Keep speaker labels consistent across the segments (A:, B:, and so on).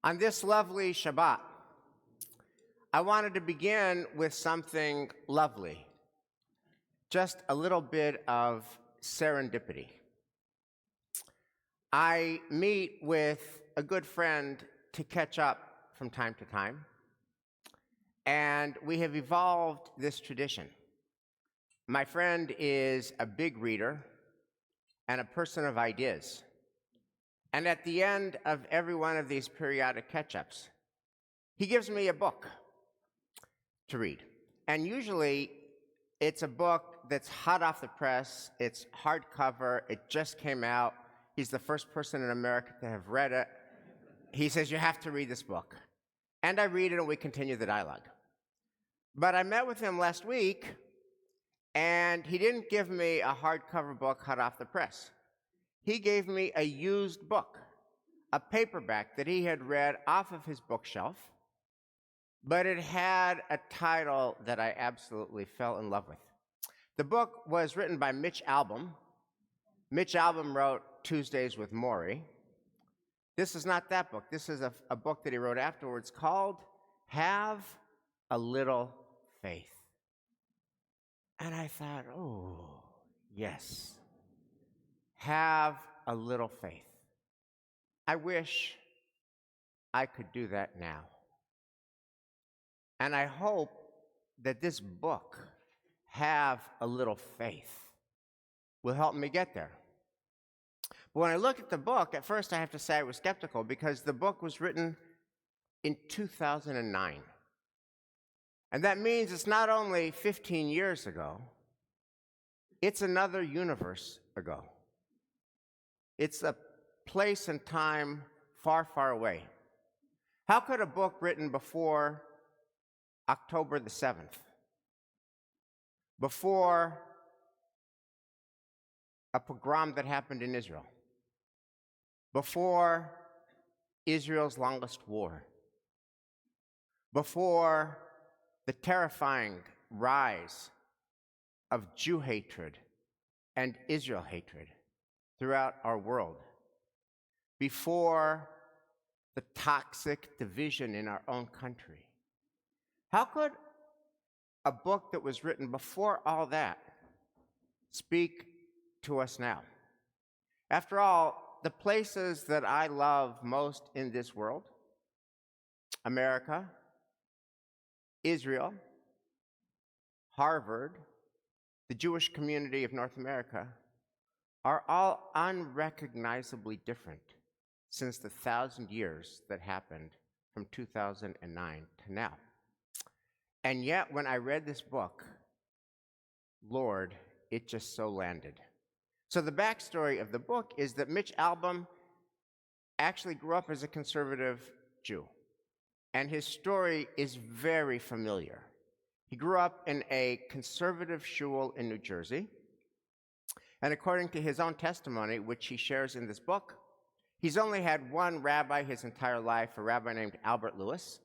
A: On this lovely Shabbat, I wanted to begin with something lovely, just a little bit of serendipity. I meet with a good friend to catch up from time to time, and we have evolved this tradition. My friend is a big reader and a person of ideas. And at the end of every one of these periodic catch-ups, he gives me a book to read. And usually, it's a book that's hot off the press, it's hardcover, it just came out. He's the first person in America to have read it. He says, you have to read this book. And I read it and we continue the dialogue. But I met with him last week, and he didn't give me a hardcover book hot off the press. He gave me a used book, a paperback that he had read off of his bookshelf, but it had a title that I absolutely fell in love with. The book was written by Mitch Albom. Mitch Albom wrote Tuesdays With Morrie. This is not that book. This is a book that he wrote afterwards called Have a Little Faith. And I thought, oh, yes. Have a little faith. I wish I could do that now. And I hope that this book, Have a Little Faith, will help me get there. But when I look at the book, at first I have to say I was skeptical because the book was written in 2009. And that means it's not only 15 years ago, it's another universe ago. It's a place and time far, far away. How could a book written before October the 7th, before a pogrom that happened in Israel, before Israel's longest war, before the terrifying rise of Jew hatred and Israel hatred throughout our world, before the toxic division in our own country. How could a book that was written before all that speak to us now? After all, the places that I love most in this world, America, Israel, Harvard, the Jewish community of North America, are all unrecognizably different since the 1,000 years that happened from 2009 to now. And yet, when I read this book, Lord, it just so landed. So the backstory of the book is that Mitch Albom actually grew up as a conservative Jew, and his story is very familiar. He grew up in a conservative shul in New Jersey, and according to his own testimony, which he shares in this book, he's only had one rabbi his entire life, a rabbi named Albert Lewis.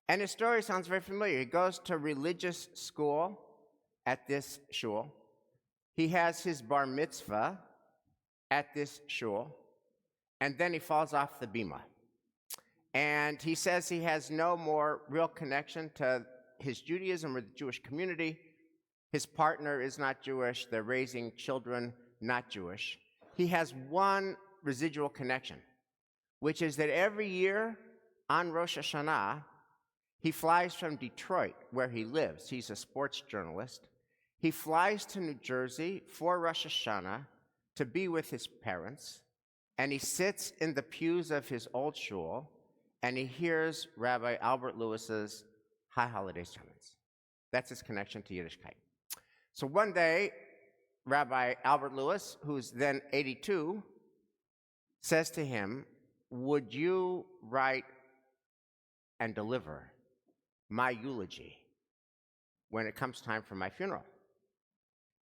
A: And his story sounds very familiar. He goes to religious school at this shul. He has his bar mitzvah at this shul, and then he falls off the bima. And he says he has no more real connection to his Judaism or the Jewish community. His partner is not Jewish. They're raising children not Jewish. He has one residual connection, which is that every year on Rosh Hashanah, he flies from Detroit, where he lives. He's a sports journalist. He flies to New Jersey for Rosh Hashanah to be with his parents, and he sits in the pews of his old shul, and he hears Rabbi Albert Lewis's High Holiday sermons. That's his connection to Yiddishkeit. So one day, Rabbi Albert Lewis, who's then 82, says to him, would you write and deliver my eulogy when it comes time for my funeral?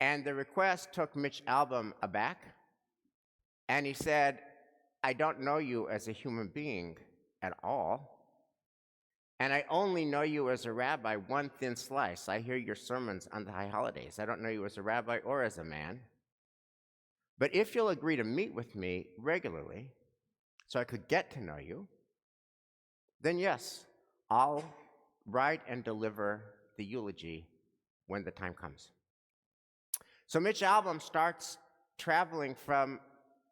A: And the request took Mitch Albom aback, and he said, I don't know you as a human being at all, and I only know you as a rabbi, one thin slice. I hear your sermons on the high holidays. I don't know you as a rabbi or as a man. But if you'll agree to meet with me regularly so I could get to know you, then yes, I'll write and deliver the eulogy when the time comes. So Mitch Albom starts traveling from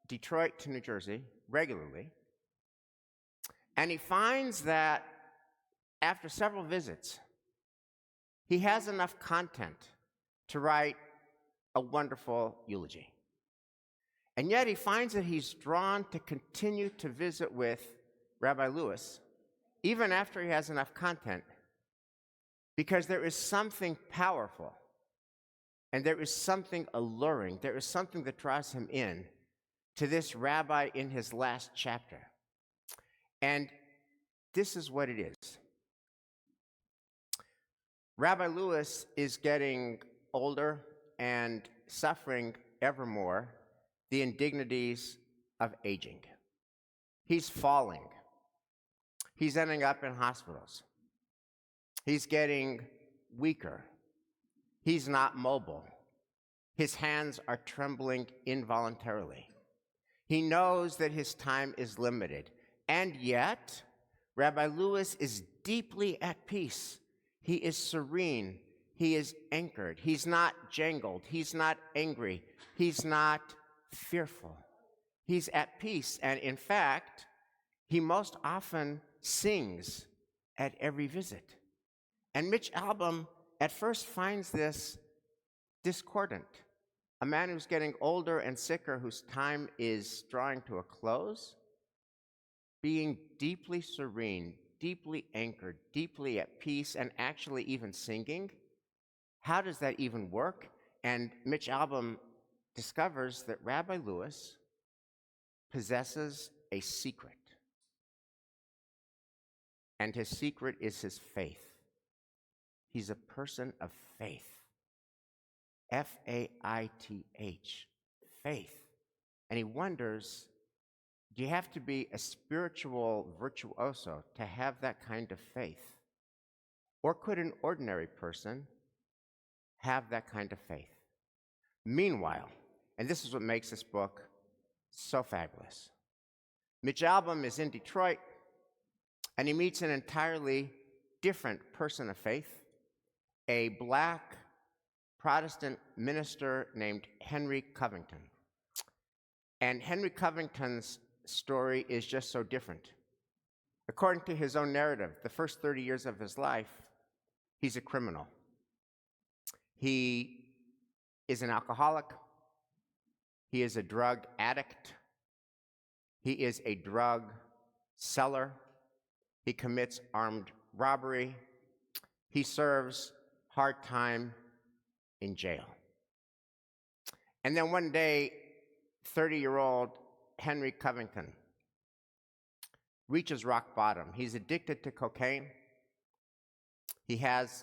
A: Detroit to New Jersey regularly, and he finds that after several visits, he has enough content to write a wonderful eulogy. And yet he finds that he's drawn to continue to visit with Rabbi Lewis, even after he has enough content, because there is something powerful, and there is something alluring, there is something that draws him in to this rabbi in his last chapter. And this is what it is. Rabbi Lewis is getting older and suffering ever more the indignities of aging. He's falling. He's ending up in hospitals. He's getting weaker. He's not mobile. His hands are trembling involuntarily. He knows that his time is limited. And yet, Rabbi Lewis is deeply at peace. He is serene. He is anchored. He's not jangled. He's not angry. He's not fearful. He's at peace. And in fact, he most often sings at every visit. And Mitch Albom at first finds this discordant. A man who's getting older and sicker, whose time is drawing to a close, being deeply serene, deeply anchored, deeply at peace, and actually even singing. How does that even work? And Mitch Albom discovers that Rabbi Lewis possesses a secret. And his secret is his faith. He's a person of faith. F-A-I-T-H, faith. And he wonders, do you have to be a spiritual virtuoso to have that kind of faith? Or could an ordinary person have that kind of faith? Meanwhile, and this is what makes this book so fabulous, Mitch Albom is in Detroit, and he meets an entirely different person of faith, a black Protestant minister named Henry Covington. And Henry Covington's story is just so different. According to his own narrative, the first 30 years of his life, he's a criminal. He is an alcoholic. He is a drug addict. He is a drug seller. He commits armed robbery. He serves hard time in jail. And then one day, 30-year-old Henry Covington reaches rock bottom. He's addicted to cocaine. He has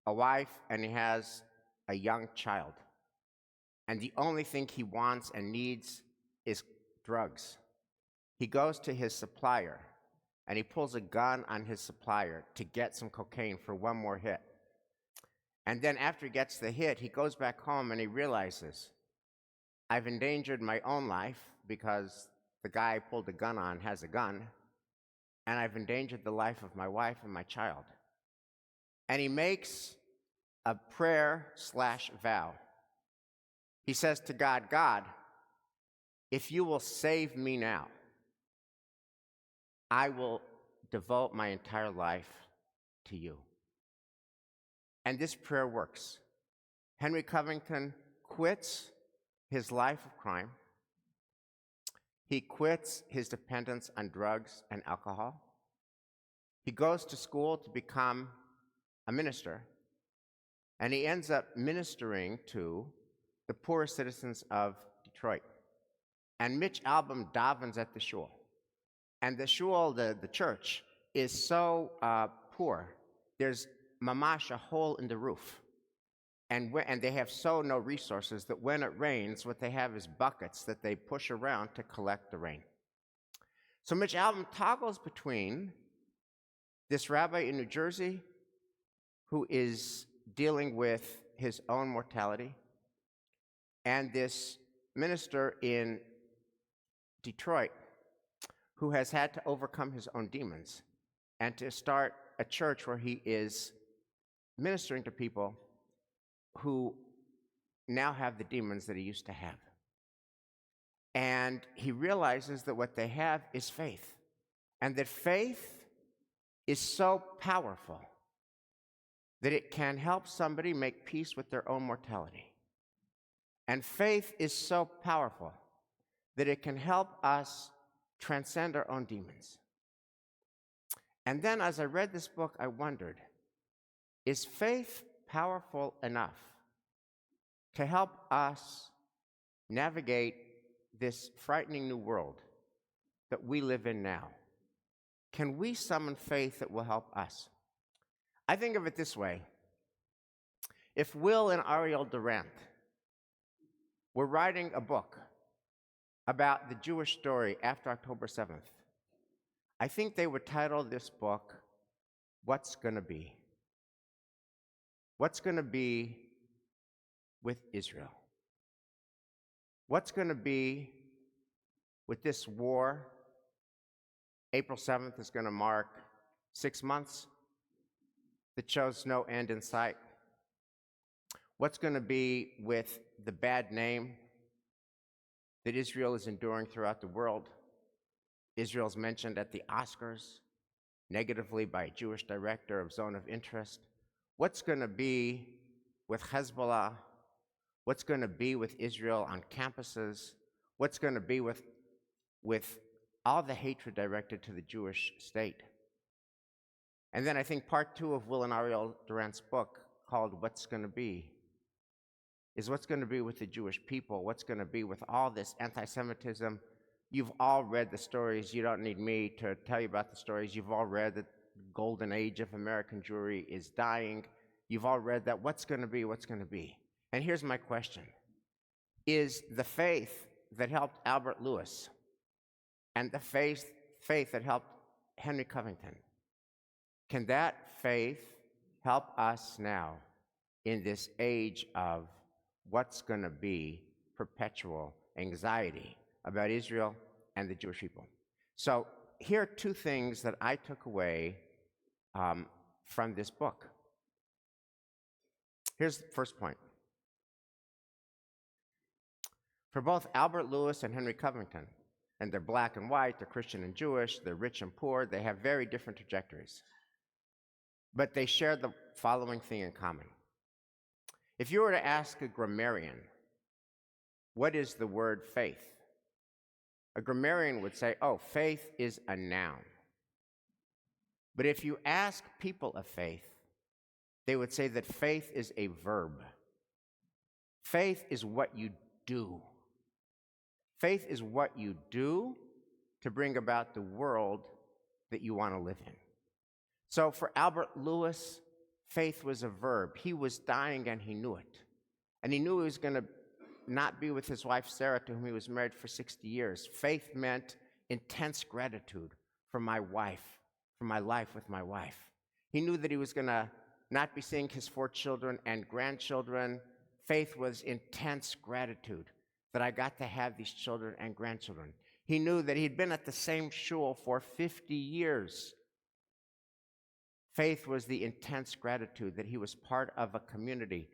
A: a wife and he has a young child. And the only thing he wants and needs is drugs. He goes to his supplier and he pulls a gun on his supplier to get some cocaine for one more hit. And then after he gets the hit, he goes back home and he realizes, I've endangered my own life because the guy I pulled the gun on has a gun, and I've endangered the life of my wife and my child. And he makes a prayer/vow. He says to God, God, if you will save me now, I will devote my entire life to you. And this prayer works. Henry Covington quits his life of crime. He quits his dependence on drugs and alcohol. He goes to school to become a minister, and he ends up ministering to the poorest citizens of Detroit. And Mitch Albom davens at the shul. And the shul, the church, is so poor. There's mamash, a hole in the roof. And they have no resources that when it rains, what they have is buckets that they push around to collect the rain. So Mitch Albom toggles between this rabbi in New Jersey who is dealing with his own mortality and this minister in Detroit who has had to overcome his own demons and to start a church where he is ministering to people who now have the demons that he used to have. And he realizes that what they have is faith, and that faith is so powerful that it can help somebody make peace with their own mortality. And faith is so powerful that it can help us transcend our own demons. And then as I read this book, I wondered, is faith powerful enough to help us navigate this frightening new world that we live in now? Can we summon faith that will help us? I think of it this way. If Will and Ariel Durant were writing a book about the Jewish story after October 7th, I think they would title this book, What's Gonna Be? What's gonna be with Israel? What's gonna be with this war? April 7th is gonna mark 6 months that shows no end in sight. What's gonna be with the bad name that Israel is enduring throughout the world? Israel's mentioned at the Oscars negatively by a Jewish director of Zone of Interest. What's gonna be with Hezbollah? What's gonna be with Israel on campuses? What's gonna be with all the hatred directed to the Jewish state? And then I think part 2 of Will and Ariel Durant's book, called What's Gonna Be, is what's gonna be with the Jewish people, what's gonna be with all this anti-Semitism. You've all read the stories. You don't need me to tell you about the stories. You've all read that the golden age of American Jewry is dying. You've all read that. What's gonna be, what's gonna be? And here's my question. Is the faith that helped Albert Lewis and the faith that helped Henry Covington, can that faith help us now in this age of what's going to be perpetual anxiety about Israel and the Jewish people? So here are 2 things that I took away from this book. Here's the first point. For both Albert Lewis and Henry Covington, and they're black and white, they're Christian and Jewish, they're rich and poor, they have very different trajectories. But they share the following thing in common. If you were to ask a grammarian, what is the word faith? A grammarian would say, oh, faith is a noun. But if you ask people of faith, they would say that faith is a verb. Faith is what you do. Faith is what you do to bring about the world that you want to live in. So for Albert Lewis, faith was a verb. He was dying and he knew it. And he knew he was going to not be with his wife Sarah, to whom he was married for 60 years. Faith meant intense gratitude for my wife, for my life with my wife. He knew that he was going to not be seeing his 4 children and grandchildren. Faith was intense gratitude that I got to have these children and grandchildren. He knew that he'd been at the same shul for 50 years. Faith was the intense gratitude that he was part of a community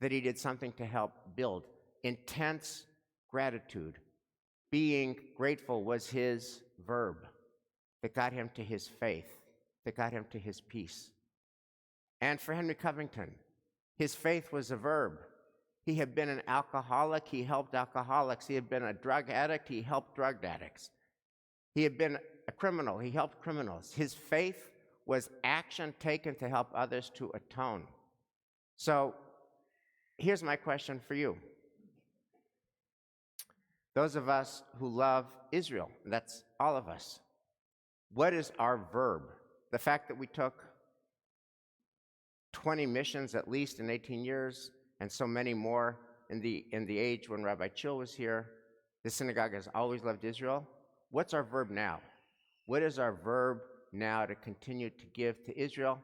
A: that he did something to help build. Intense gratitude. Being grateful was his verb that got him to his faith, that got him to his peace. And for Henry Covington, his faith was a verb. He had been an alcoholic, he helped alcoholics. He had been a drug addict, he helped drug addicts. He had been a criminal, he helped criminals. His faith was action taken to help others to atone. So here's my question for you. Those of us who love Israel, that's all of us, what is our verb? The fact that we took 20 missions at least in 18 years, and so many more in the age when Rabbi Chill was here. The synagogue has always loved Israel. What's our verb now? What is our verb now to continue to give to Israel?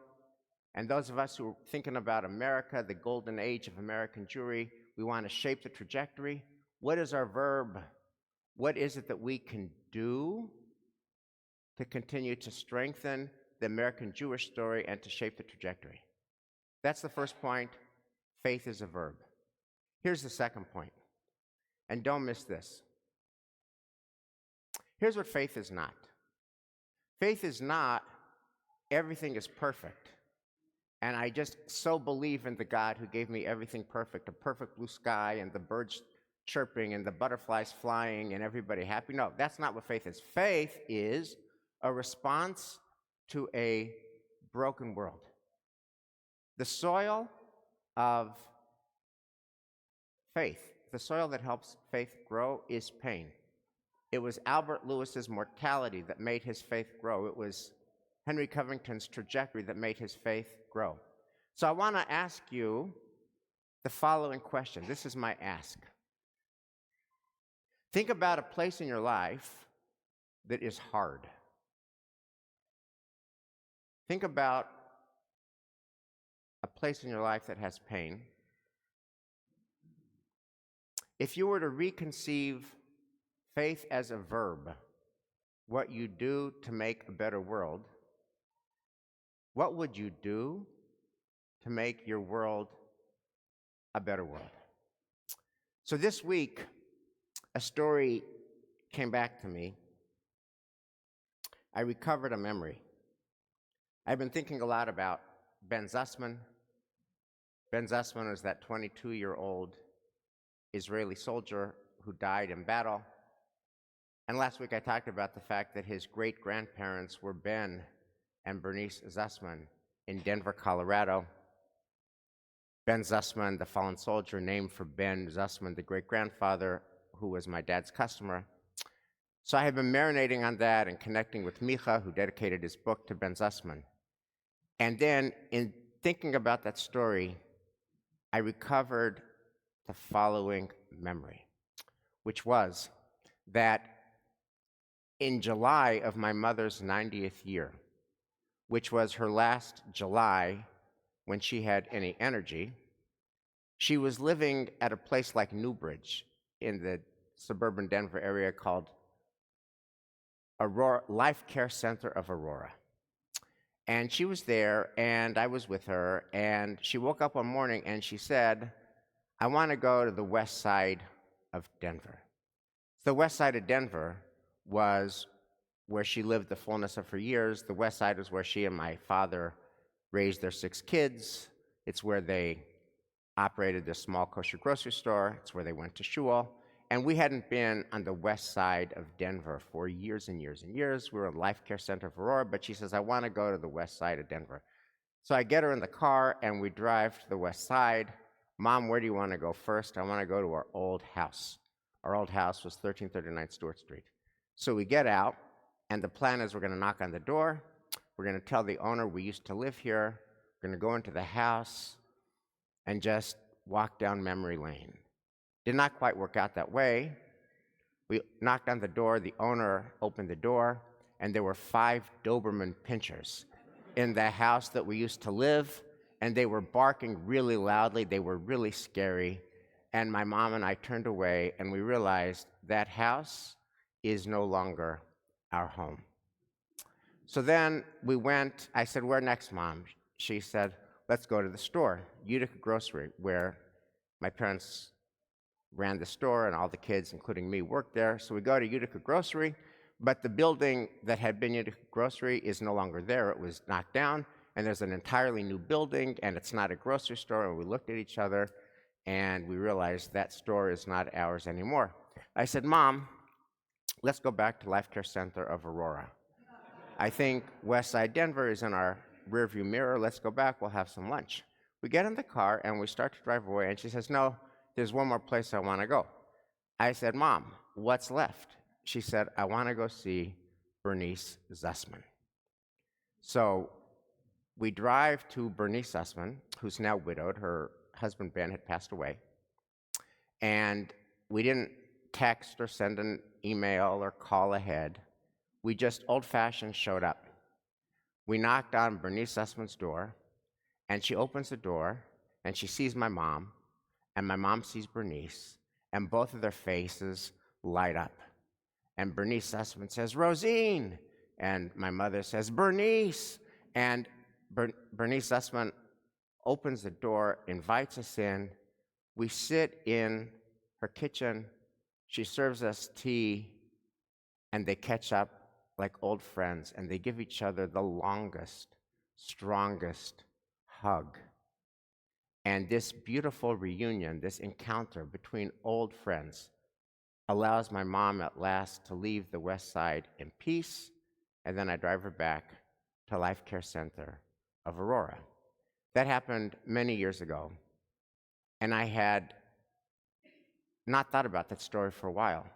A: And those of us who are thinking about America, the golden age of American Jewry, we want to shape the trajectory. What is our verb? What is it that we can do to continue to strengthen the American Jewish story and to shape the trajectory. That's the first point. Faith is a verb. Here's the second point, and don't miss this. Here's what faith is not. Faith is not everything is perfect, and I just so believe in the God who gave me everything perfect, a perfect blue sky and the birds chirping and the butterflies flying and everybody happy. No, that's not what faith is. Faith is a response to a broken world. The soil of faith, the soil that helps faith grow, is pain. It was Albert Lewis's mortality that made his faith grow. It was Henry Covington's trajectory that made his faith grow. So I want to ask you the following question. This is my ask. Think about a place in your life that is hard. Think about a place in your life that has pain. If you were to reconceive faith as a verb, what you do to make a better world, what would you do to make your world a better world? So this week, a story came back to me. I recovered a memory. I've been thinking a lot about Ben Zussman. Ben Zussman was that 22-year-old Israeli soldier who died in battle. And last week I talked about the fact that his great-grandparents were Ben and Bernice Zussman in Denver, Colorado. Ben Zussman, the fallen soldier, named for Ben Zussman, the great-grandfather, who was my dad's customer. So I have been marinating on that and connecting with Micha, who dedicated his book to Ben Zussman. And then, in thinking about that story, I recovered the following memory, which was that in July of my mother's 90th year, which was her last July when she had any energy, she was living at a place like Newbridge in the suburban Denver area called Aurora, Life Care Center of Aurora. And she was there, and I was with her, and she woke up one morning and she said, I want to go to the west side of Denver. The west side of Denver was where she lived the fullness of her years. The west side was where she and my father raised their 6 kids. It's where they operated their small kosher grocery store. It's where they went to shul. And we hadn't been on the west side of Denver for years and years and years. We were at Life Care Center of Aurora, but she says, I want to go to the west side of Denver. So I get her in the car, and we drive to the west side. Mom, where do you want to go first? I want to go to our old house. Our old house was 1339 Stewart Street. So we get out, and the plan is we're going to knock on the door. We're going to tell the owner we used to live here. We're going to go into the house and just walk down memory lane. Did not quite work out that way. We knocked on the door. The owner opened the door, and there were 5 Doberman pinchers in the house that we used to live, and they were barking really loudly. They were really scary. And my mom and I turned away, and we realized that house is no longer our home. So then we went. I said, where next, Mom? She said, let's go to the store, Utica Grocery, where my parents ran the store, and all the kids, including me, worked there. So we go to Utica Grocery, but the building that had been Utica Grocery is no longer there. It was knocked down, and there's an entirely new building, and it's not a grocery store. And we looked at each other, and we realized that store is not ours anymore. I said, Mom, let's go back to Life Care Center of Aurora. I think West Side Denver is in our rearview mirror. Let's go back. We'll have some lunch. We get in the car, and we start to drive away, and she says, no, there's one more place I want to go. I said, Mom, what's left? She said, I want to go see Bernice Zussman. So we drive to Bernice Zussman, who's now widowed. Her husband, Ben, had passed away. And we didn't text or send an email or call ahead. We just old-fashioned showed up. We knocked on Bernice Zussman's door, and she opens the door, and she sees my mom, and my mom sees Bernice, and both of their faces light up. And Bernice Zussman says, Rosine, and my mother says, Bernice. And Bernice Zussman opens the door, invites us in. We sit in her kitchen. She serves us tea, and they catch up like old friends, and they give each other the longest, strongest hug. And this beautiful reunion, this encounter between old friends, allows my mom at last to leave the West Side in peace, and then I drive her back to Life Care Center of Aurora. That happened many years ago, and I had not thought about that story for a while.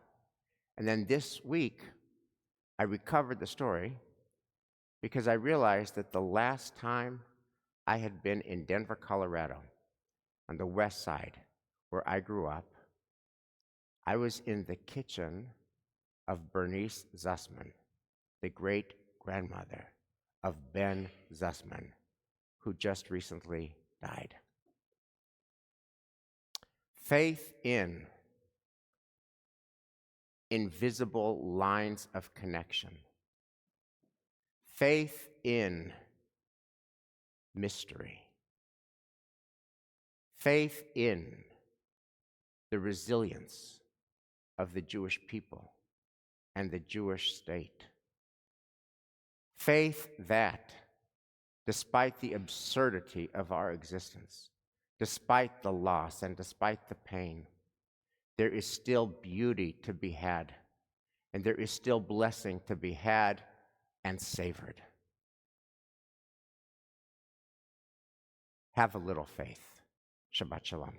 A: And then this week, I recovered the story because I realized that the last time I had been in Denver, Colorado, on the West Side, where I grew up, I was in the kitchen of Bernice Zussman, the great-grandmother of Ben Zussman, who just recently died. Faith in invisible lines of connection. Faith in mystery. Faith in the resilience of the Jewish people and the Jewish state. Faith that, despite the absurdity of our existence, despite the loss and despite the pain, there is still beauty to be had, and there is still blessing to be had and savored. Have a little faith. Shabbat Shalom.